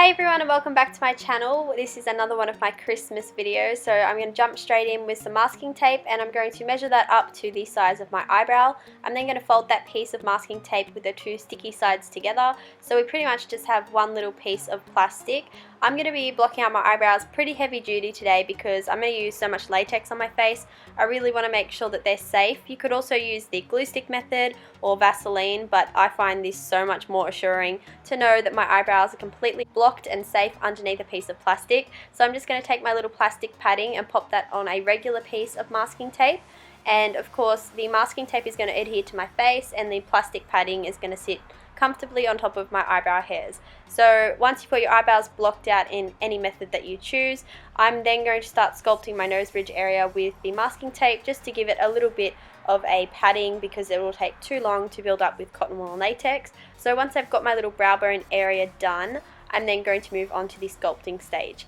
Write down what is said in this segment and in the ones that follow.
Hey everyone, and welcome back to my channel. This is another one of my Christmas videos. So I'm going to jump straight in with some masking tape, and I'm going to measure that up to the size of my eyebrow. I'm then going to fold that piece of masking tape with the two sticky sides together, so we pretty much just have one little piece of plastic. I'm going to be blocking out my eyebrows pretty heavy duty today because I'm going to use so much latex on my face. I really want to make sure that they're safe. You could also use the glue stick method or Vaseline, but I find this so much more assuring to know that my eyebrows are completely blocked and safe underneath a piece of plastic. So I'm just going to take my little plastic padding and pop that on a regular piece of masking tape. And of course the masking tape is going to adhere to my face, and the plastic padding is going to sit comfortably on top of my eyebrow hairs. So once you've got your eyebrows blocked out in any method that you choose, I'm then going to start sculpting my nose bridge area with the masking tape, just to give it a little bit of a padding because it will take too long to build up with cotton wool and latex. So once I've got my little brow bone area done, I'm then going to move on to the sculpting stage.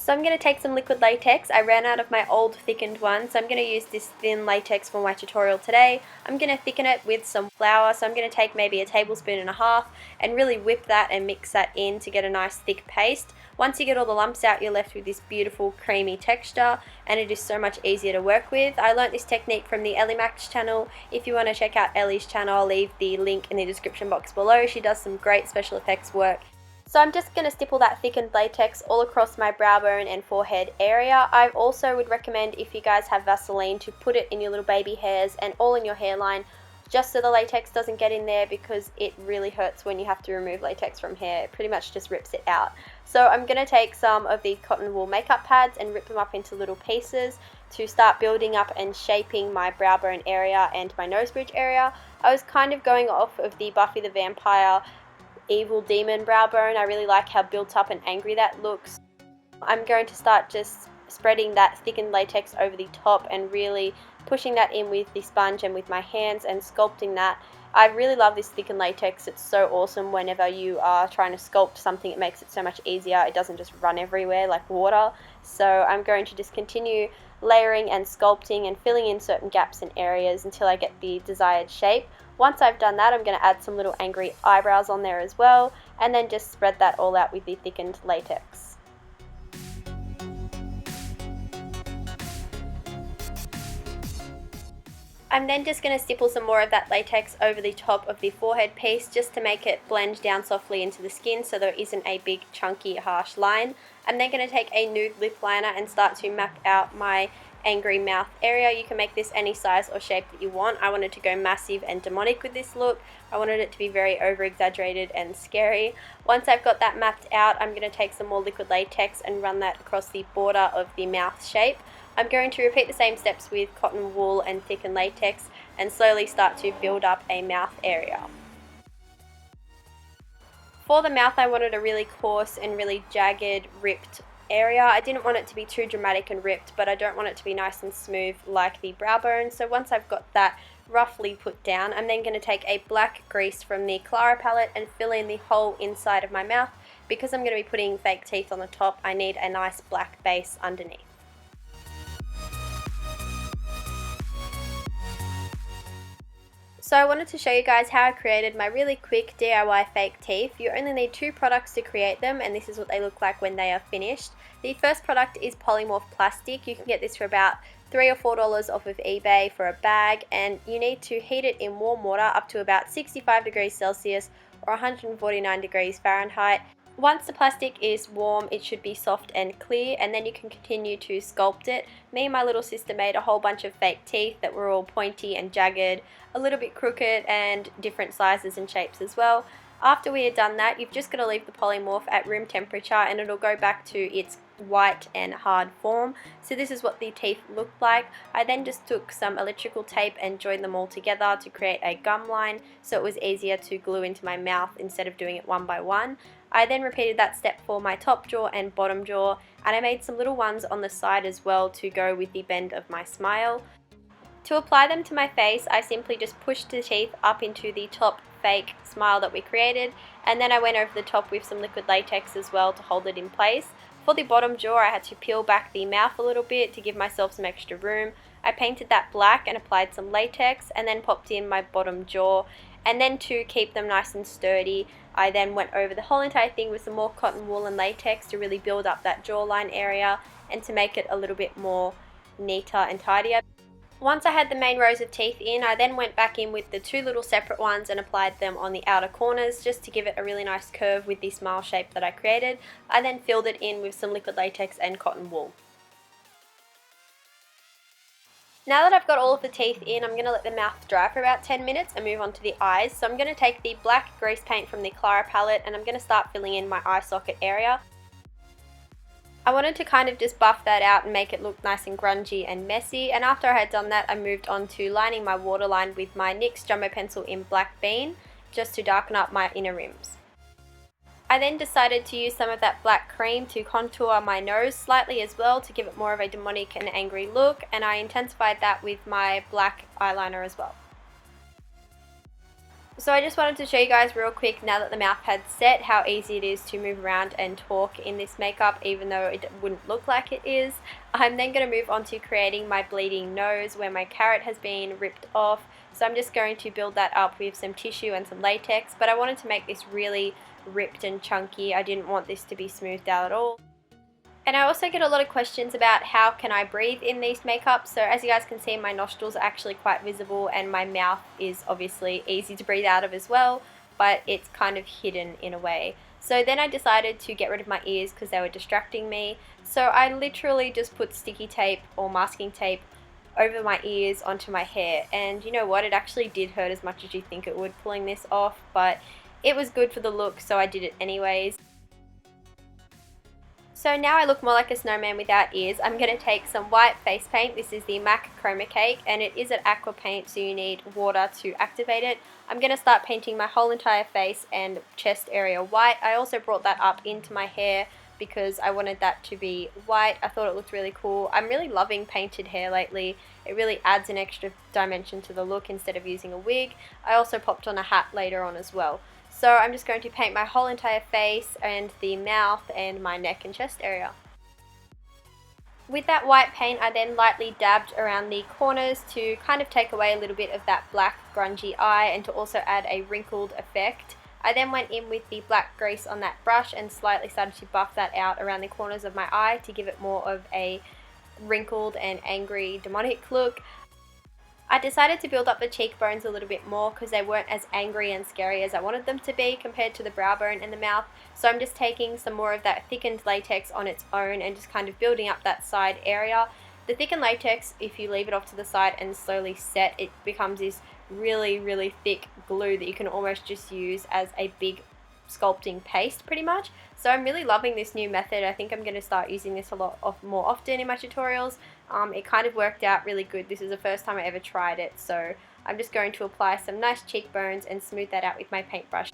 So I'm going to take some liquid latex. I ran out of my old thickened one, so I'm going to use this thin latex for my tutorial today. I'm going to thicken it with some flour, so I'm going to take maybe a tablespoon and a half and really whip that and mix that in to get a nice thick paste. Once you get all the lumps out, you're left with this beautiful creamy texture, and it is so much easier to work with. I learnt this technique from the ELLI'S channel. If you want to check out Ellie's channel, I'll leave the link in the description box below. She does some great special effects work. So I'm just going to stipple that thickened latex all across my brow bone and forehead area. I also would recommend, if you guys have Vaseline, to put it in your little baby hairs and all in your hairline, just so the latex doesn't get in there, because it really hurts when you have to remove latex from hair. It pretty much just rips it out. So I'm going to take some of the cotton wool makeup pads and rip them up into little pieces to start building up and shaping my brow bone area and my nose bridge area. I was kind of going off of the Buffy the Vampire evil demon brow bone. I really like how built up and angry that looks. I'm going to start just spreading that thickened latex over the top and really pushing that in with the sponge and with my hands and sculpting that. I really love this thickened latex. It's so awesome whenever you are trying to sculpt something. It makes it so much easier. It doesn't just run everywhere like water. So I'm going to just continue layering and sculpting and filling in certain gaps and areas until I get the desired shape. Once I've done that, I'm going to add some little angry eyebrows on there as well, and then just spread that all out with the thickened latex. I'm then just going to stipple some more of that latex over the top of the forehead piece, just to make it blend down softly into the skin so there isn't a big chunky harsh line. I'm then going to take a nude lip liner and start to map out my angry mouth area. You can make this any size or shape that you want. I wanted to go massive and demonic with this look. I wanted it to be very over exaggerated and scary. Once I've got that mapped out, I'm going to take some more liquid latex and run that across the border of the mouth shape. I'm going to repeat the same steps with cotton wool and thickened latex and slowly start to build up a mouth area. For the mouth, I wanted a really coarse and really jagged, ripped area. I didn't want it to be too dramatic and ripped, but I don't want it to be nice and smooth like the brow bone. So once I've got that roughly put down, I'm then going to take a black grease from the Clara palette and fill in the whole inside of my mouth. Because I'm going to be putting fake teeth on the top, I need a nice black base underneath. So I wanted to show you guys how I created my really quick DIY fake teeth. You only need 2 products to create them, and this is what they look like when they are finished. The first product is polymorph plastic. You can get this for about $3 or $4 off of eBay for a bag, and you need to heat it in warm water up to about 65 degrees Celsius or 149 degrees Fahrenheit. Once the plastic is warm, it should be soft and clear, and then you can continue to sculpt it. Me and my little sister made a whole bunch of fake teeth that were all pointy and jagged, a little bit crooked, and different sizes and shapes as well. After we had done that, you've just got to leave the polymorph at room temperature and it'll go back to its white and hard form. So this is what the teeth look like. I then just took some electrical tape and joined them all together to create a gum line, so it was easier to glue into my mouth instead of doing it one by one. I then repeated that step for my top jaw and bottom jaw, and I made some little ones on the side as well to go with the bend of my smile. To apply them to my face, I simply just pushed the teeth up into the top fake smile that we created, and then I went over the top with some liquid latex as well to hold it in place. For the bottom jaw, I had to peel back the mouth a little bit to give myself some extra room. I painted that black and applied some latex and then popped in my bottom jaw. And then to keep them nice and sturdy, I then went over the whole entire thing with some more cotton wool and latex to really build up that jawline area and to make it a little bit more neater and tidier. Once I had the main rows of teeth in, I then went back in with the two little separate ones and applied them on the outer corners just to give it a really nice curve with the smile shape that I created. I then filled it in with some liquid latex and cotton wool. Now that I've got all of the teeth in, I'm going to let the mouth dry for about 10 minutes and move on to the eyes. So I'm going to take the black grease paint from the Clara palette and I'm going to start filling in my eye socket area. I wanted to kind of just buff that out and make it look nice and grungy and messy, and after I had done that I moved on to lining my waterline with my NYX Jumbo Pencil in Black Bean just to darken up my inner rims. I then decided to use some of that black cream to contour my nose slightly as well to give it more of a demonic and angry look, and I intensified that with my black eyeliner as well. So I just wanted to show you guys real quick, now that the mouth had set, how easy it is to move around and talk in this makeup, even though it wouldn't look like it is. I'm then going to move on to creating my bleeding nose where my carrot has been ripped off. So I'm just going to build that up with some tissue and some latex, but I wanted to make this really ripped and chunky. I didn't want this to be smoothed out at all. And I also get a lot of questions about how can I breathe in these makeups. So as you guys can see, my nostrils are actually quite visible and my mouth is obviously easy to breathe out of as well, but it's kind of hidden in a way. So then I decided to get rid of my ears because they were distracting me. So I literally just put sticky tape or masking tape over my ears onto my hair, and you know what, it actually did hurt as much as you think it would pulling this off, but it was good for the look, so I did it anyways. So now I look more like a snowman without ears. I'm going to take some white face paint. This is the MAC Chroma Cake and it is an aqua paint, so you need water to activate it. I'm going to start painting my whole entire face and chest area white. I also brought that up into my hair because I wanted that to be white. I thought it looked really cool. I'm really loving painted hair lately. It really adds an extra dimension to the look instead of using a wig. I also popped on a hat later on as well. So I'm just going to paint my whole entire face and the mouth and my neck and chest area. With that white paint, I then lightly dabbed around the corners to kind of take away a little bit of that black grungy eye and to also add a wrinkled effect. I then went in with the black grease on that brush and slightly started to buff that out around the corners of my eye to give it more of a wrinkled and angry demonic look. I decided to build up the cheekbones a little bit more because they weren't as angry and scary as I wanted them to be compared to the brow bone and the mouth. So I'm just taking some more of that thickened latex on its own and just kind of building up that side area. The thickened latex, if you leave it off to the side and slowly set, it becomes this really thick glue that you can almost just use as a big sculpting paste pretty much. So I'm really loving this new method. I think I'm going to start using this a lot more often in my tutorials. It kind of worked out really good. This is the first time I ever tried it, so I'm just going to apply some nice cheekbones and smooth that out with my paintbrush.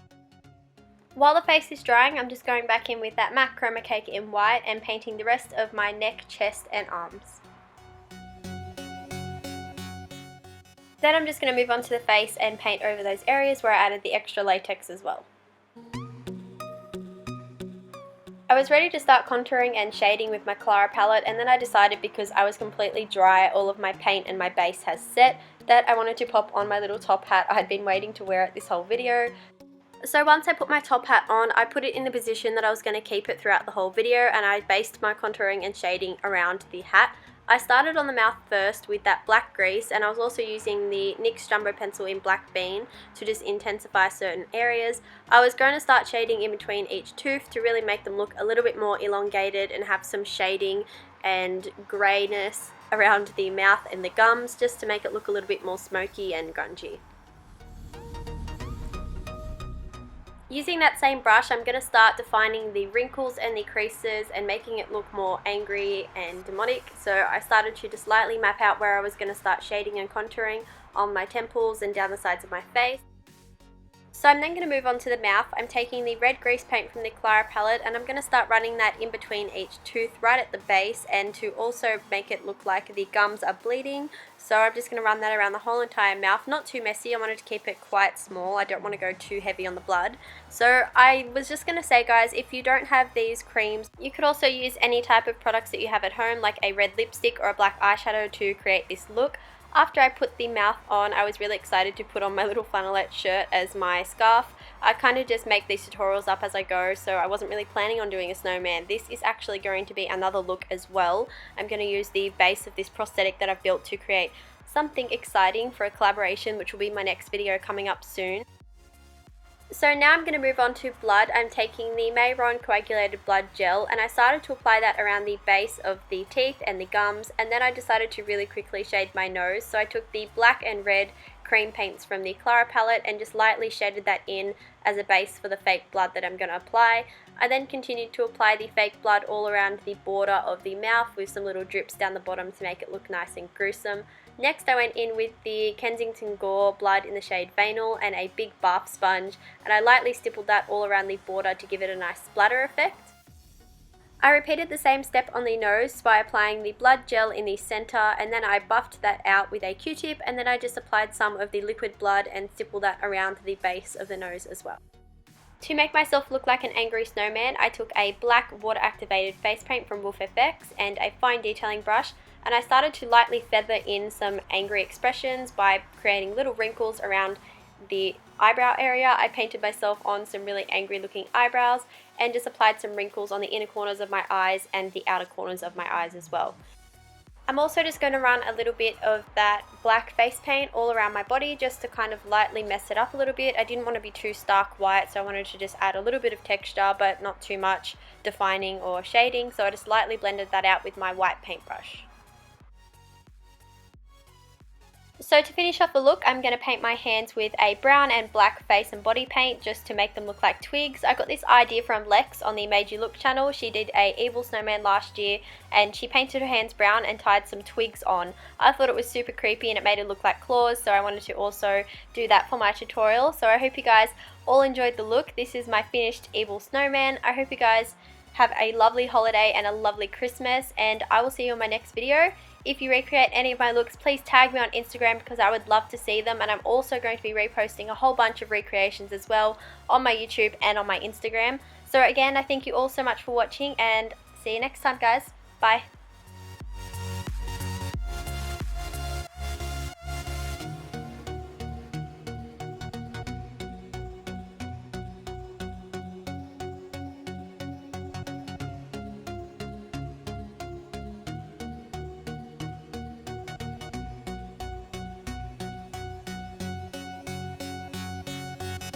While the face is drying, I'm just going back in with that MAC Chroma Cake in white and painting the rest of my neck, chest and arms. Then I'm just going to move on to the face and paint over those areas where I added the extra latex as well. I was ready to start contouring and shading with my Clara palette, and then I decided, because I was completely dry, all of my paint and my base has set, that I wanted to pop on my little top hat. I had been waiting to wear it this whole video. So once I put my top hat on, I put it in the position that I was going to keep it throughout the whole video, and I based my contouring and shading around the hat. I started on the mouth first with that black grease, and I was also using the NYX Jumbo Pencil in Black Bean to just intensify certain areas. I was going to start shading in between each tooth to really make them look a little bit more elongated and have some shading and greyness around the mouth and the gums, just to make it look a little bit more smoky and grungy. Using that same brush, I'm going to start defining the wrinkles and the creases and making it look more angry and demonic. So I started to just lightly map out where I was going to start shading and contouring on my temples and down the sides of my face. So I'm then going to move on to the mouth. I'm taking the red grease paint from the Clara palette and I'm going to start running that in between each tooth right at the base, and to also make it look like the gums are bleeding. So I'm just going to run that around the whole entire mouth. Not too messy, I wanted to keep it quite small. I don't want to go too heavy on the blood. So I was just going to say, guys, if you don't have these creams, you could also use any type of products that you have at home, like a red lipstick or a black eyeshadow, to create this look. After I put the mouth on, I was really excited to put on my little flannelette shirt as my scarf. I kind of just make these tutorials up as I go, so I wasn't really planning on doing a snowman. This is actually going to be another look as well. I'm going to use the base of this prosthetic that I've built to create something exciting for a collaboration, which will be my next video coming up soon. So now I'm going to move on to blood. I'm taking the Mayron coagulated blood gel, and I started to apply that around the base of the teeth and the gums, and then I decided to really quickly shade my nose. So I took the black and red cream paints from the Clara palette and just lightly shaded that in as a base for the fake blood that I'm going to apply. I then continued to apply the fake blood all around the border of the mouth with some little drips down the bottom to make it look nice and gruesome. Next I went in with the Kensington Gore blood in the shade Vanal and a big bath sponge, and I lightly stippled that all around the border to give it a nice splatter effect. I repeated the same step on the nose by applying the blood gel in the center, and then I buffed that out with a Q-tip, and then I just applied some of the liquid blood and stippled that around the base of the nose as well. To make myself look like an angry snowman, I took a black water activated face paint from SFX and a fine detailing brush, and I started to lightly feather in some angry expressions by creating little wrinkles around the eyebrow area. I painted myself on some really angry looking eyebrows and just applied some wrinkles on the inner corners of my eyes and the outer corners of my eyes as well. I'm also just going to run a little bit of that black face paint all around my body just to kind of lightly mess it up a little bit. I didn't want to be too stark white, so I wanted to just add a little bit of texture but not too much defining or shading, so I just lightly blended that out with my white paintbrush. So to finish off the look, I'm going to paint my hands with a brown and black face and body paint just to make them look like twigs. I got this idea from Lex on the Made You Look channel. She did a evil snowman last year and she painted her hands brown and tied some twigs on. I thought it was super creepy and it made it look like claws, so I wanted to also do that for my tutorial. So I hope you guys all enjoyed the look. This is my finished evil snowman. I hope you guys have a lovely holiday and a lovely Christmas, and I will see you in my next video. If you recreate any of my looks, please tag me on Instagram because I would love to see them, and I'm also going to be reposting a whole bunch of recreations as well on my YouTube and on my Instagram. So again, I thank you all so much for watching and see you next time, guys. Bye.